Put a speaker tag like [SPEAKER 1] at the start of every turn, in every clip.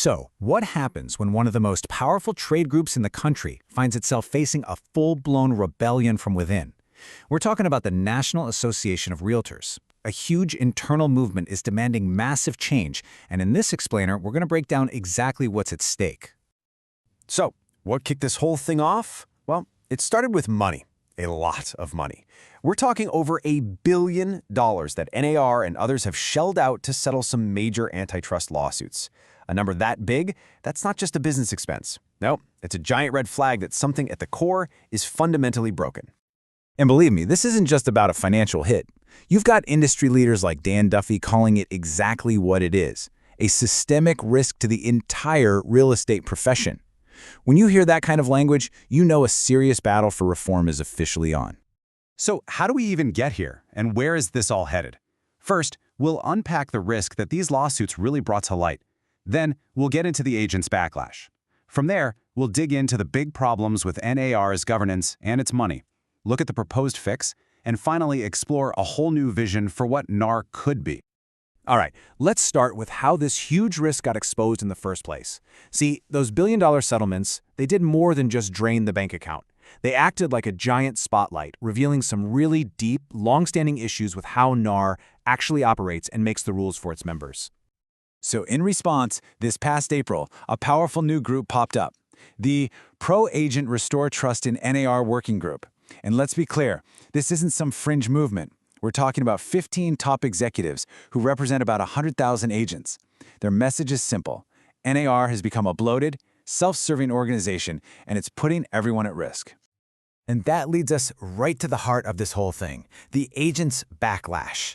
[SPEAKER 1] So, what happens when one of the most powerful trade groups in the country finds itself facing a full-blown rebellion from within? We're talking about the National Association of Realtors. A huge internal movement is demanding massive change, and in this explainer, we're going to break down exactly what's at stake.
[SPEAKER 2] So, what kicked this whole thing off? Well, it started with money. A lot of money. We're talking over $1 billion that NAR and others have shelled out to settle some major antitrust lawsuits. A number that big, that's not just a business expense. No, it's a giant red flag that something at the core is fundamentally broken.
[SPEAKER 1] And believe me, this isn't just about a financial hit. You've got industry leaders like Dan Duffy calling it exactly what it is: a systemic risk to the entire real estate profession. When you hear that kind of language, you know a serious battle for reform is officially on.
[SPEAKER 2] So how do we even get here, and where is this all headed? First, we'll unpack the risk that these lawsuits really brought to light. Then, we'll get into the agents' backlash. From there, we'll dig into the big problems with NAR's governance and its money, look at the proposed fix, and finally explore a whole new vision for what NAR could be.
[SPEAKER 1] All right, let's start with how this huge risk got exposed in the first place. See, those billion-dollar settlements, they did more than just drain the bank account. They acted like a giant spotlight, revealing some really deep, long-standing issues with how NAR actually operates and makes the rules for its members. So in response, this past April, a powerful new group popped up, the Pro-Agent Restore Trust in NAR Working Group. And let's be clear, this isn't some fringe movement. We're talking about 15 top executives who represent about 100,000 agents. Their message is simple. NAR has become a bloated, self-serving organization, and it's putting everyone at risk. And that leads us right to the heart of this whole thing, the agents' backlash.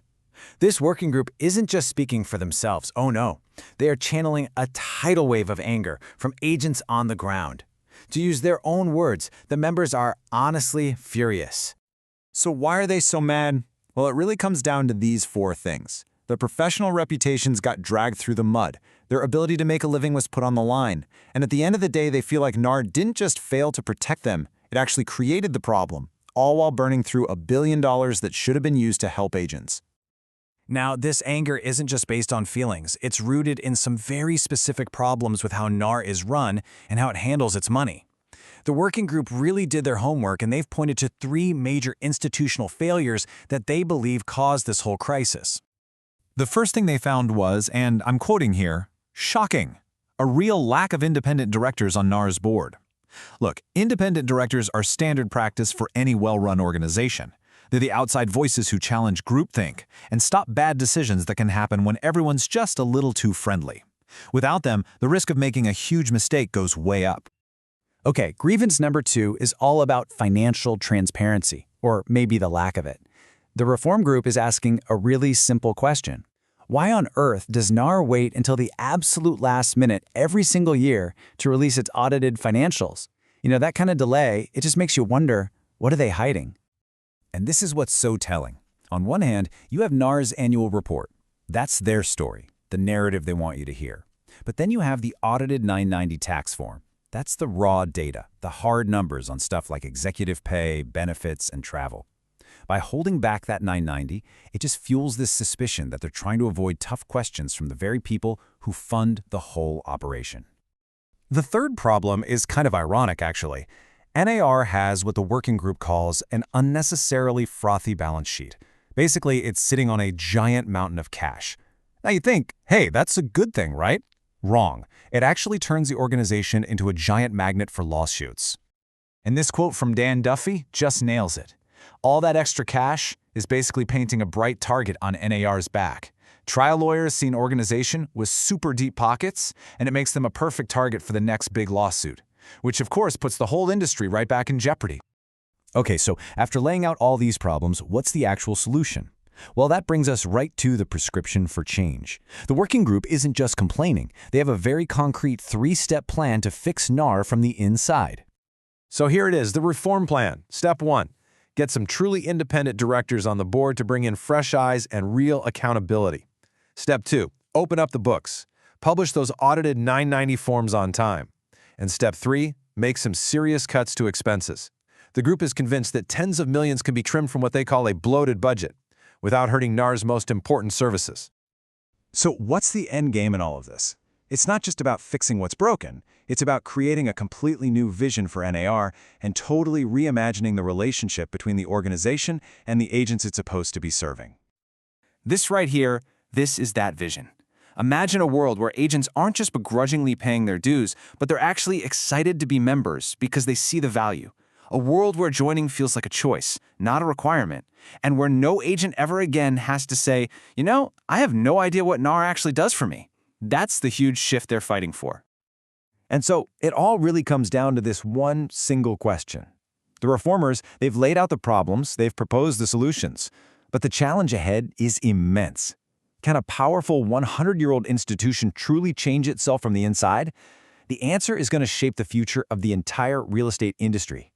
[SPEAKER 1] This working group isn't just speaking for themselves, oh no. They are channeling a tidal wave of anger from agents on the ground. To use their own words, the members are honestly furious. So why are they so mad? Well, it really comes down to these four things. Their professional reputations got dragged through the mud. Their ability to make a living was put on the line. And at the end of the day, they feel like NAR didn't just fail to protect them, it actually created the problem, all while burning through $1 billion that should have been used to help agents. Now, this anger isn't just based on feelings. It's rooted in some very specific problems with how NAR is run and how it handles its money. The working group really did their homework, and they've pointed to 3 major institutional failures that they believe caused this whole crisis. The first thing they found was, and I'm quoting here, shocking, a real lack of independent directors on NAR's board. Look, independent directors are standard practice for any well-run organization. They're the outside voices who challenge groupthink and stop bad decisions that can happen when everyone's just a little too friendly. Without them, the risk of making a huge mistake goes way up. Okay, grievance number 2 is all about financial transparency, or maybe the lack of it. The reform group is asking a really simple question. Why on earth does NAR wait until the absolute last minute every single year to release its audited financials? You know, that kind of delay, it just makes you wonder, what are they hiding? And this is what's so telling. On one hand, you have NAR's annual report. That's their story, the narrative they want you to hear. But then you have the audited 990 tax form. That's the raw data, the hard numbers on stuff like executive pay, benefits, and travel. By holding back that 990, it just fuels this suspicion that they're trying to avoid tough questions from the very people who fund the whole operation. The third problem is kind of ironic, actually. NAR has what the working group calls an unnecessarily frothy balance sheet. Basically, it's sitting on a giant mountain of cash. Now you think, hey, that's a good thing, right? Wrong. It actually turns the organization into a giant magnet for lawsuits. And this quote from Dan Duffy just nails it. All that extra cash is basically painting a bright target on NAR's back. Trial lawyers see an organization with super deep pockets, and it makes them a perfect target for the next big lawsuit, which of course puts the whole industry right back in jeopardy. Okay, so after laying out all these problems, what's the actual solution? Well, that brings us right to the prescription for change. The working group isn't just complaining. They have a very concrete 3-step plan to fix NAR from the inside.
[SPEAKER 2] So here it is, the reform plan. Step 1, get some truly independent directors on the board to bring in fresh eyes and real accountability. Step 2, open up the books. Publish those audited 990 forms on time. And step 3, make some serious cuts to expenses. The group is convinced that tens of millions can be trimmed from what they call a bloated budget, without hurting NAR's most important services.
[SPEAKER 1] So what's the end game in all of this? It's not just about fixing what's broken. It's about creating a completely new vision for NAR and totally reimagining the relationship between the organization and the agents it's supposed to be serving.
[SPEAKER 3] This right here, this is that vision. Imagine a world where agents aren't just begrudgingly paying their dues, but they're actually excited to be members because they see the value. A world where joining feels like a choice, not a requirement, and where no agent ever again has to say, I have no idea what NAR actually does for me. That's the huge shift they're fighting for.
[SPEAKER 2] And so it all really comes down to this one single question. The reformers, they've laid out the problems, they've proposed the solutions, but the challenge ahead is immense. Can a powerful 100-year-old institution truly change itself from the inside? The answer is going to shape the future of the entire real estate industry.